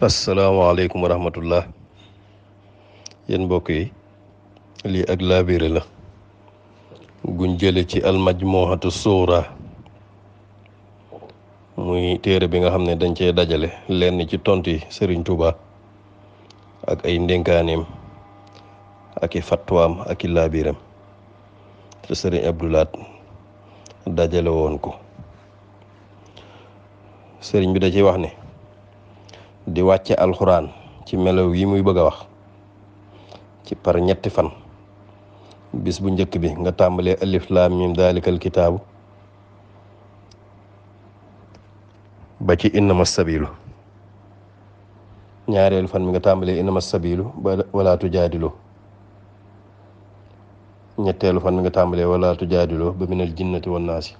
asalaamaaleykum wa rahmatullah yéen mbokk yi lii ak laabire la guñ jële ci almajmuhatu suura muy téere bi nga xam ne dañ cee dajale lenn ci tonti Sëriñ Tuuba ak ay ndénkaaneem ak i fatwaam ak i laabiram te Sëriñ Abdou Lahad dajale woon ko sëriñ bi da ciy wax ne di wàcce alxuraan ci melaw yi muy bëgg a wax ci par ñetti fan bis bu njëkk bi nga tàmbalee alif laam mim daalikal kitaabu ba ci innama sabilu ñaareelu fan bi nga tàmbalee innama sabilu ba wala tujaadilu ñetteelu fan bi nga tàmbalee wala tujaadilu ba minal jinnati wan naasi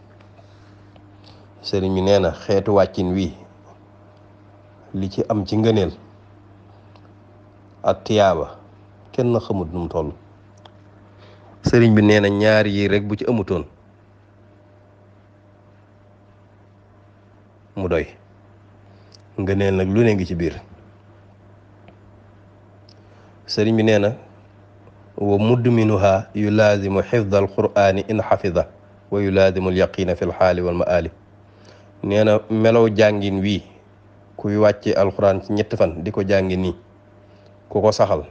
sëriñ bi nee na xeetu wàccin wii li ci am ci ngëneel ak tiyaaba kenn xamut nu mu toll sëriñ bi nee na ñaar yi rek bu ci amutoon mu doy ngëneel nag lu ne ngi ci biir sëriñ bi nee na wa mudminuha yulaazimu xifda alqur'ani in xafida wa yulaazimu alyaqina fi lxaali walmaali nee na melow jàngin wii kuy wàcce alxuraan ci ñetti fan di ko jàngi nii ku ko saxal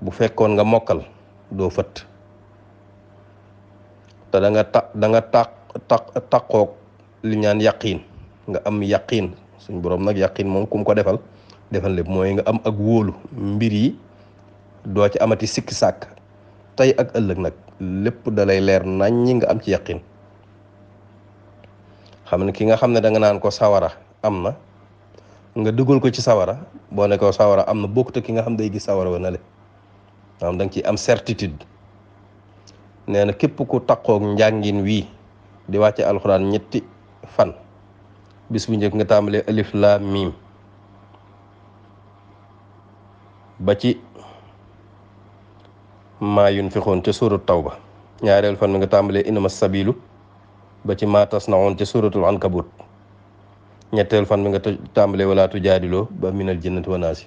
bu fekkoon nga mokkal doo fëtt te da nga taqoog li ñaan yaqiin nga am yaqiin suñ boroom nag yaqiin moom kum ko defal lépp mooy nga am ak wóolu mbir yi doo ci amati sikki sàkk tey ak ëllëg nag lépp dalay leer nañ ñi nga am ci yaqiin xam ne ki nga xam ne da nga naan ko sawara am na nga dugal ko ci sawara boo ne ko sawara am na bokkut ak ki nga xam day gis sawara wa na le xam da nga ciy am certitude nee na képp ku taqoog njàngin wii di wàcce alxuraan ñetti fan bis bu njëkk nga tàmbalee alif laam miim ba ci maa yunfiqoon ca suuratu tawba ñaareel fan bi nga tàmbalee innama sabilu ba ci maa tasnaun ci suratul ankabut ñetteel fan bi nga tàmbalee wala tujaadiloo ba minal jinnati wa naasi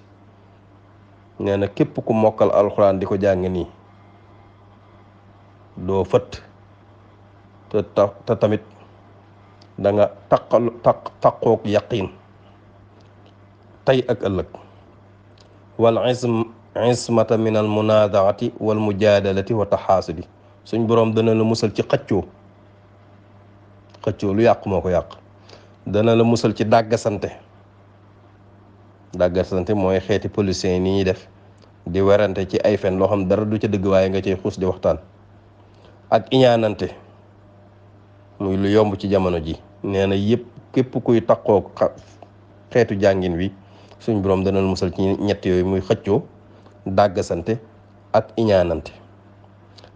nee na képp ku mokkal alxuraan di ko jàng nii doo fëtt te tamit da nga taqoog yaqiin tey ak ëllëg wal ismata min al munaadaati wal mujaadalati wa taxaasudi suñ boroom dana la musal ci xëccoo lu yàq moo ko yàq dana la musal ci dàggasante mooy xeeti policiers yi ni ñuy def di werante ci ay fen loo xam dara du ca dëgg waaye nga cay xuus di waxtaan ak iñaanante muy lu yomb ci jamono ji nee na yëpp képp kuy taqoo xeetu jàngin wi suñ boroom dana la musal ci ñett yooyu muy xëccoo dàggasante ak iñaanante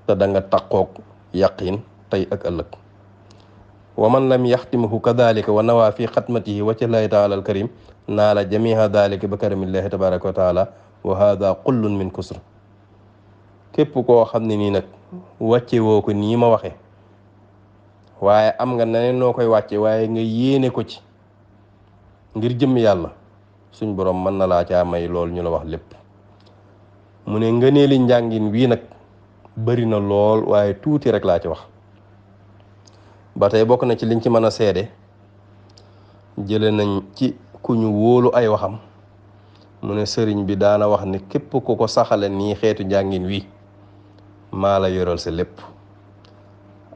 te da nga taqoog yaqiin tey ak ëllëg wa man lam yaxtimhu kadalika wa nawaa fi xatmatihi wajhillahi taala alkarim naala jamiha dalika bi karamillahi tabaraka wa taala wa hada kullun min kusr képp koo xam ne nii nag wàcce woo ko nii ma waxe waaye am nga neneen noo koy wàcce waaye nga yéene ko ci ngir jëm yàlla suñ boroom mën na laa caa may lool ñu la wax lépp mu ne ngëneeli njàngin wii nag bari na lool waaye tuuti rek laa ci wax ba tey bokk na ci liñ ci mën a seede jële nañ ci ku ñu wóolu ay waxam mu ne sëriñ bi daana wax ne képp ku ko saxale nii xeetu njàngin wi maa la yoral sa lépp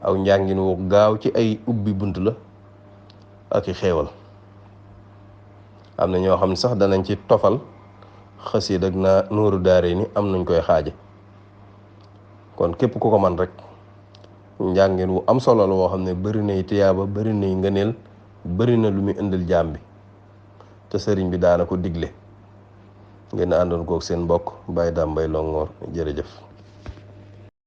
aw njàngin wu gaaw ci ay ubbi bunt la ak i xéewal am na ñoo xam ne sax danañ ci tofal xasiid ak na nuuru daare ni am nañ koy xaaje kon képp ku ko man rek njàngin wu am solo la woo xam ne bari nay tiyaaba bari nay ngëneel bari na lu muy indil jaam bi te sëriñ bi daana ko digle ngeen àndoon kook seen mbokk Baye Dame Mbaye Longhor jërëjëf